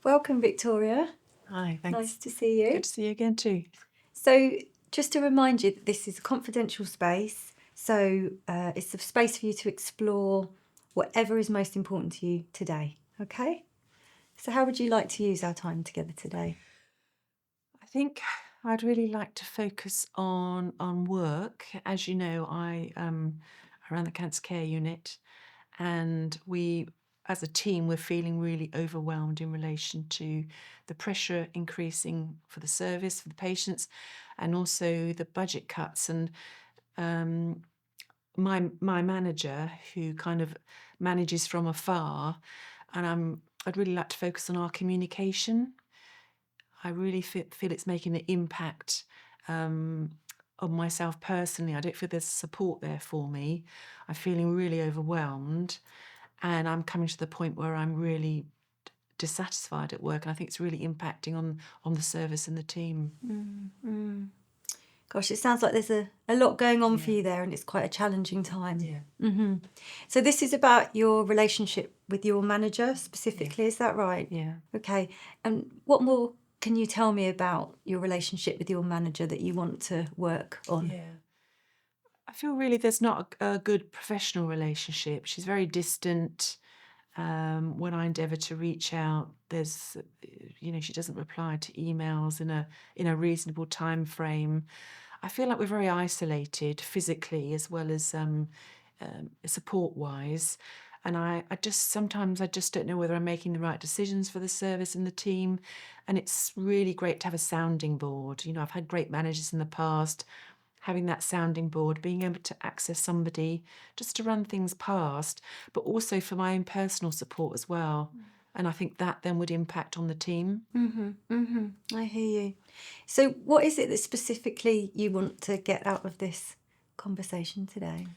Welcome, Victoria. Hi, thanks. Nice to see you. Good to see you again too. So, just to remind you that this is a confidential space, so it's a space for you to explore whatever is most important to you today. Okay? So, how would you like to use our time together today? I think I'd really like to focus on work. As you know, I run the cancer care unit, and we, as a team, we're feeling really overwhelmed in relation to the pressure increasing for the service, for the patients, and also the budget cuts. And um, my manager, who kind of manages from afar, and I'd really like to focus on our communication. I really feel it's making an impact on myself personally. I don't feel there's support there for me. I'm feeling really overwhelmed, and I'm coming to the point where I'm really dissatisfied at work, and I think it's really impacting on the service and the team. Gosh, it sounds like there's a lot going on for Yeah. you there, and it's quite a challenging time. Yeah. So, this is about your relationship with your manager specifically, is that right? Yeah. Okay. And what more can you tell me about your relationship with your manager that you want to work on? Yeah. I feel really there's not a good professional relationship. She's very distant. When I endeavour to reach out, she doesn't reply to emails in a reasonable time frame. I feel like we're very isolated physically as well as support wise. And I just sometimes I just don't know whether I'm making the right decisions for the service and the team. And it's really great to have a sounding board. I've had great managers in the past. Having that sounding board, being able to access somebody just to run things past, but also for my own personal support as well. And I think that then would impact on the team. I hear you. So, what is it that specifically you want to get out of this conversation today?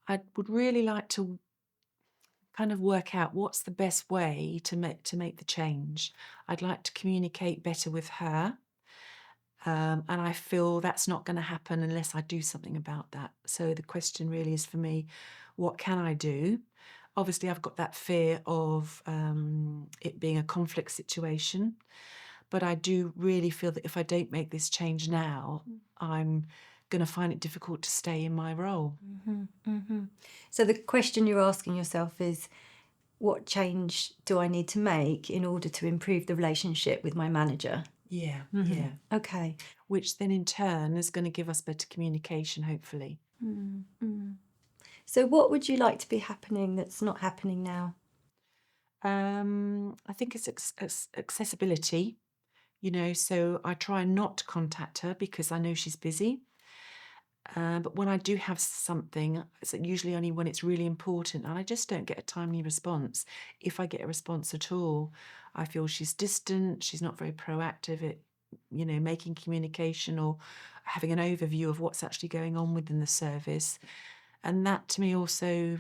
I would really like to kind of work out what's the best way to make the change. I'd like to communicate better with her. And I feel that's not going to happen unless I do something about that. So the question really is for me, what can I do? Obviously, I've got that fear of it being a conflict situation, but I do really feel that if I don't make this change now, I'm going to find it difficult to stay in my role. So, the question you're asking yourself is, what change do I need to make in order to improve the relationship with my manager? Yeah, yeah. Okay. Which then in turn is going to give us better communication, hopefully. So, what would you like to be happening that's not happening now? I think it's accessibility. So I try not to contact her because I know she's busy. But when I do have something, it's usually only when it's really important, and I just don't get a timely response. If I get a response at all, I feel she's distant, she's not very proactive at, making communication or having an overview of what's actually going on within the service. And that to me also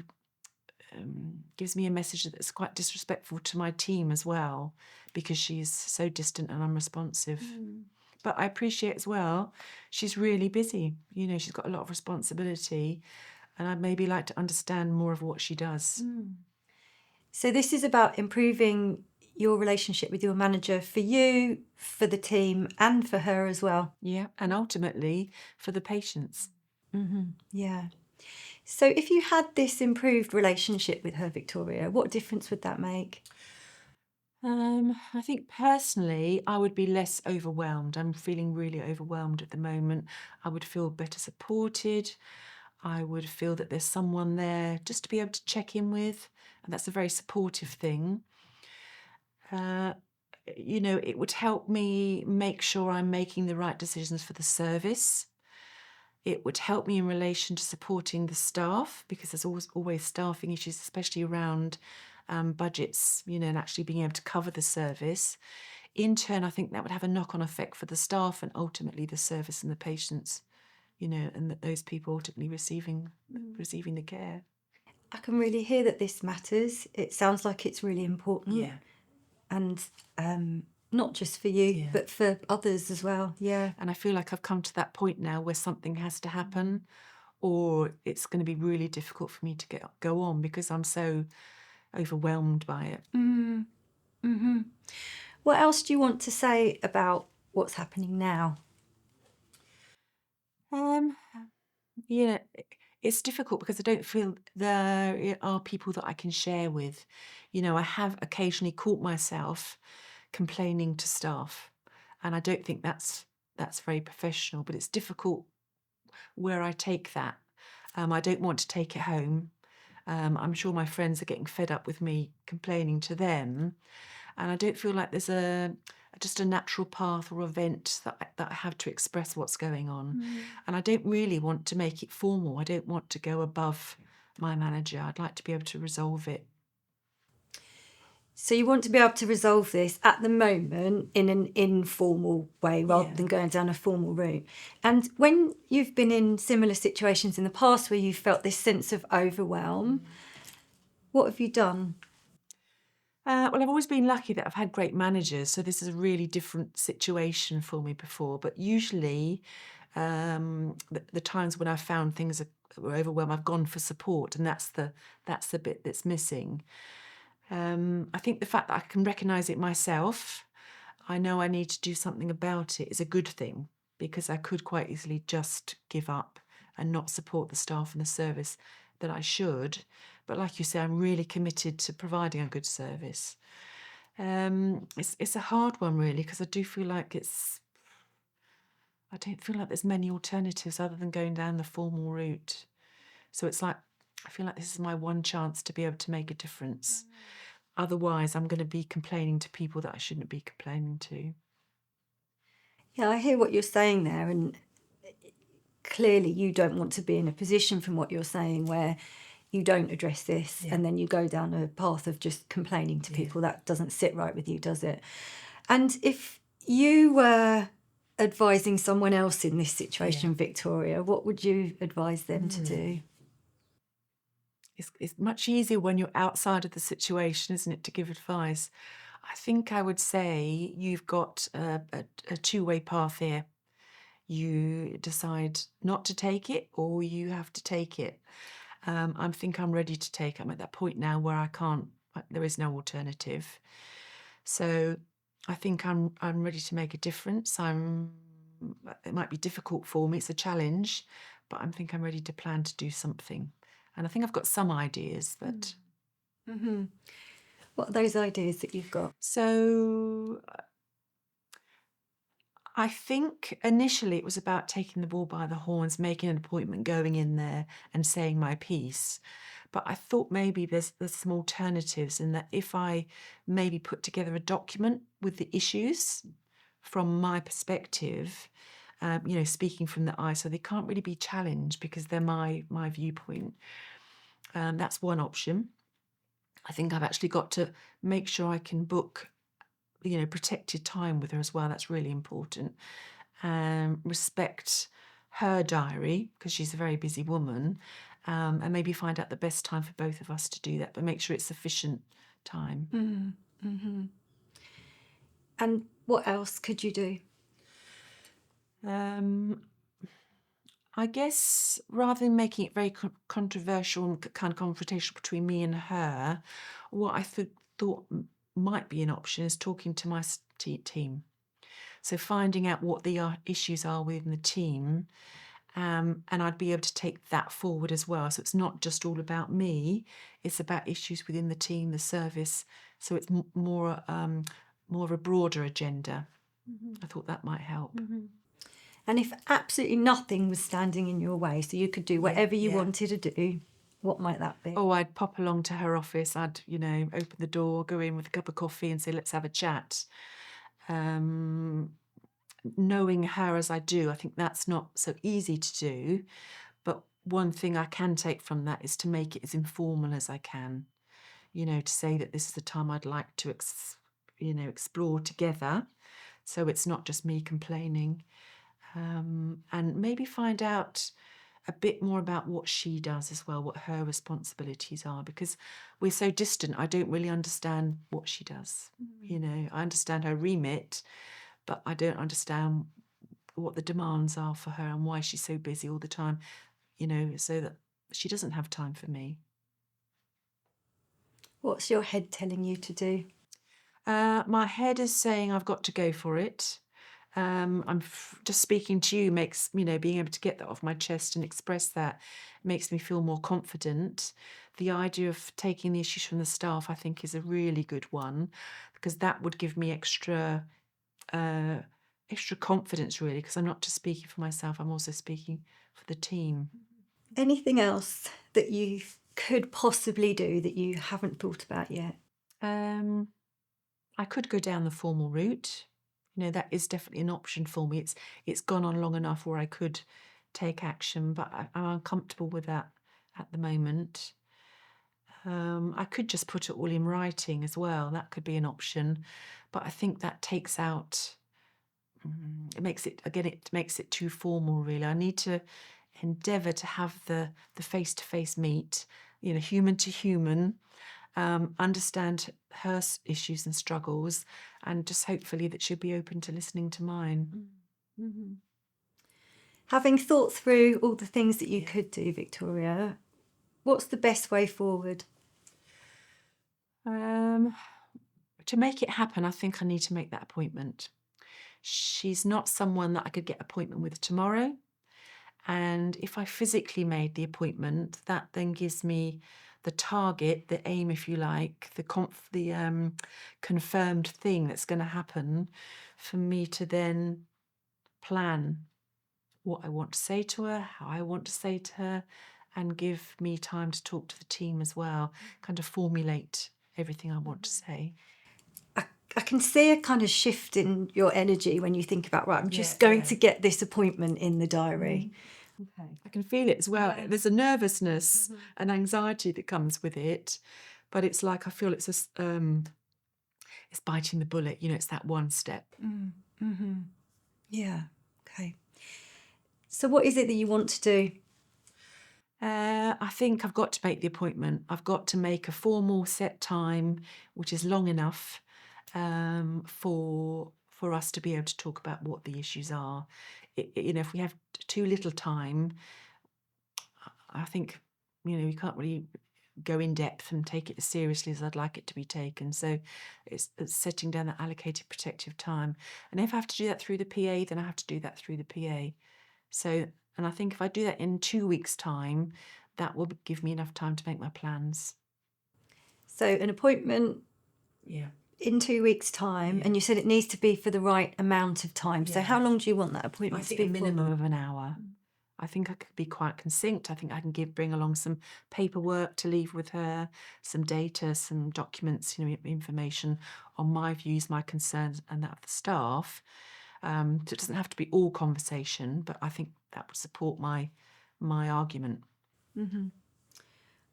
gives me a message that's quite disrespectful to my team as well, because she's so distant and unresponsive. But I appreciate as well, she's really busy. She's got a lot of responsibility, and I'd maybe like to understand more of what she does. So, this is about improving your relationship with your manager for you, for the team, and for her as well. Yeah, and ultimately for the patients. Yeah. So, if you had this improved relationship with her, Victoria, what difference would that make? I think personally, I would be less overwhelmed. I'm feeling really overwhelmed at the moment. I would feel better supported. I would feel that there's someone there just to be able to check in with, and that's a very supportive thing. Uh, it would help me make sure I'm making the right decisions for the service. It would help me in relation to supporting the staff, because there's always staffing issues, especially around budgets, and actually being able to cover the service. In turn, I think that would have a knock-on effect for the staff and ultimately the service and the patients, and that those people ultimately receiving the care. I can really hear that this matters. It sounds like it's really important. Yeah. And not just for you, Yeah. but for others as well. Yeah. And I feel like I've come to that point now where something has to happen, or it's going to be really difficult for me to go on because I'm so overwhelmed by it. What else do you want to say about what's happening now? Um, you know, it's difficult because I don't feel there are people that I can share with. I have occasionally caught myself complaining to staff, and I don't think that's very professional. But it's difficult where I take that. I don't want to take it home. I'm sure my friends are getting fed up with me complaining to them, and I don't feel like there's just a natural path or event that I have to express what's going on. And I don't really want to make it formal. I don't want to go above my manager. I'd like to be able to resolve it. So you want to be able to resolve this at the moment in an informal way rather Yeah. than going down a formal route. And when you've been in similar situations in the past where you've felt this sense of overwhelm, what have you done? Well, I've always been lucky that I've had great managers, so this is a really different situation for me before. But usually, the times when I've found things were overwhelmed, I've gone for support, and that's the bit that's missing. I think the fact that I can recognise it myself, I know I need to do something about it, is a good thing, because I could quite easily just give up and not support the staff and the service that I should. But like you say, I'm really committed to providing a good service. It's a hard one really, because I don't feel like there's many alternatives other than going down the formal route. So it's like I feel like this is my one chance to be able to make a difference. Otherwise, I'm going to be complaining to people that I shouldn't be complaining to. Yeah, I hear what you're saying there, and clearly you don't want to be in a position from what you're saying where you don't address this Yeah. and then you go down a path of just complaining to Yeah. people. That doesn't sit right with you, does it? And if you were advising someone else in this situation, Victoria, what would you advise them to do? It's much easier when you're outside of the situation, isn't it, to give advice? I think I would say you've got a two-way path here. You decide not to take it, or you have to take it. I think I'm ready to take it. I'm at that point now where I can't. There is no alternative. So I think I'm ready to make a difference. It might be difficult for me. It's a challenge, but I think I'm ready to plan to do something. And I think I've got some ideas, but Mm-hmm. What are those ideas that you've got? so I think initially it was about taking the bull by the horns, making an appointment, going in there and saying my piece. But I thought maybe there's some alternatives in that if I maybe put together a document with the issues from my perspective, speaking from the eye, so they can't really be challenged because they're my viewpoint. That's one option. I think I've actually got to make sure I can book, protected time with her as well. That's really important. Respect her diary because she's a very busy woman, and maybe find out the best time for both of us to do that, but make sure it's sufficient time. Mm-hmm. And what else could you do? Um, I guess rather than making it very controversial and kind of confrontational between me and her, what I thought might be an option is talking to my team. So finding out what the issues are within the team, and I'd be able to take that forward as well. So it's not just all about me; it's about issues within the team, the service. So it's more of a broader agenda. I thought that might help. And if absolutely nothing was standing in your way, so you could do whatever you wanted to do, what might that be? Oh, I'd pop along to her office. I'd, open the door, go in with a cup of coffee and say, let's have a chat. Knowing her as I do, I think that's not so easy to do. But one thing I can take from that is to make it as informal as I can. To say that this is the time I'd like to, explore together. So it's not just me complaining. And maybe find out a bit more about what she does as well, what her responsibilities are, because we're so distant. I don't really understand what she does. I understand her remit, but I don't understand what the demands are for her and why she's so busy all the time, so that she doesn't have time for me. What's your head telling you to do? My head is saying I've got to go for it. Just speaking to you makes, being able to get that off my chest and express that makes me feel more confident. The idea of taking the issues from the staff, I think, is a really good one because that would give me uh, extra confidence, really, because I'm not just speaking for myself, I'm also speaking for the team. Anything else that you could possibly do that you haven't thought about yet? Um, I could go down the formal route. That is definitely an option for me. It's gone on long enough where I could take action, but I'm uncomfortable with that at the moment. I could just put it all in writing as well. That could be an option, but I think that takes out. It makes it too formal. Really, I need to endeavour to have the face-to-face meet. Human to human. Understand her issues and struggles, and just hopefully that she'll be open to listening to mine. Mm-hmm. Having thought through all the things that you Yeah. could do, Victoria, what's the best way forward? To make it happen, I think I need to make that appointment. She's not someone that I could get appointment with tomorrow. And if I physically made the appointment, that then gives me the target, the aim, if you like, the confirmed thing that's going to happen for me to then plan what I want to say to her, how I want to say to her, and give me time to talk to the team as well, kind of formulate everything I want to say. I can see a kind of shift in your energy when you think about, right, I'm just Yeah, going yeah. to get this appointment in the diary. Okay. I can feel it as well. Yeah. There's a nervousness and anxiety that comes with it, but it's like I feel it's biting the bullet. It's that one step. Mm-hmm. Yeah. Okay. So what is it that you want to do? I think I've got to make the appointment. I've got to make a formal set time, which is long enough for us to be able to talk about what the issues are. If we have too little time, I think we can't really go in depth and take it as seriously as I'd like it to be taken. So it's setting down that allocated protective time. And if I have to do that through the PA, then I have to do that through the PA. So, and I think if I do that in 2 weeks' time, that will give me enough time to make my plans. So an appointment Yeah. in 2 weeks' time, and you said it needs to be for the right amount of time. So Yeah. how long do you want that I appointment to think be a for? minimum of an hour. I think I could be quite succinct. I think I can bring along some paperwork to leave with her, some data, some documents, information on my views, my concerns, and that of the staff. So it doesn't have to be all conversation, but I think that would support my argument. Mm-hmm.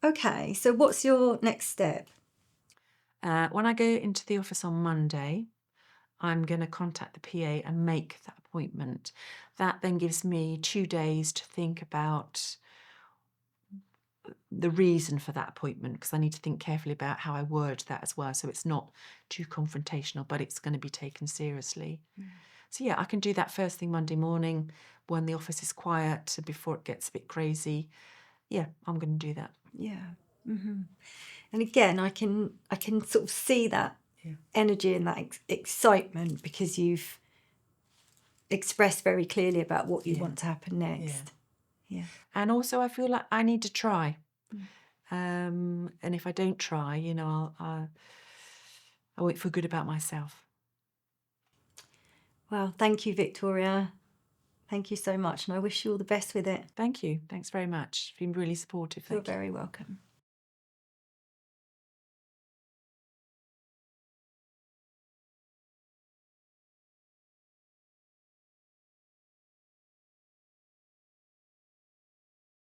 Okay, so what's your next step? When I go into the office on Monday, I'm going to contact the PA and make that appointment. That then gives me 2 days to think about the reason for that appointment, because I need to think carefully about how I word that as well, so it's not too confrontational, but it's going to be taken seriously. So yeah, I can do that first thing Monday morning when the office is quiet before it gets a bit crazy. Yeah, I'm going to do that. Yeah. Mm-hmm. And again, I can sort of see that energy and that excitement because you've expressed very clearly about what you want to happen next. Yeah. And also, I feel like I need to try. And if I don't try, I won't feel good about myself. Well, thank you, Victoria. Thank you so much, and I wish you all the best with it. Thank you. Thanks very much. You've been really supportive. You're Thank you. very welcome.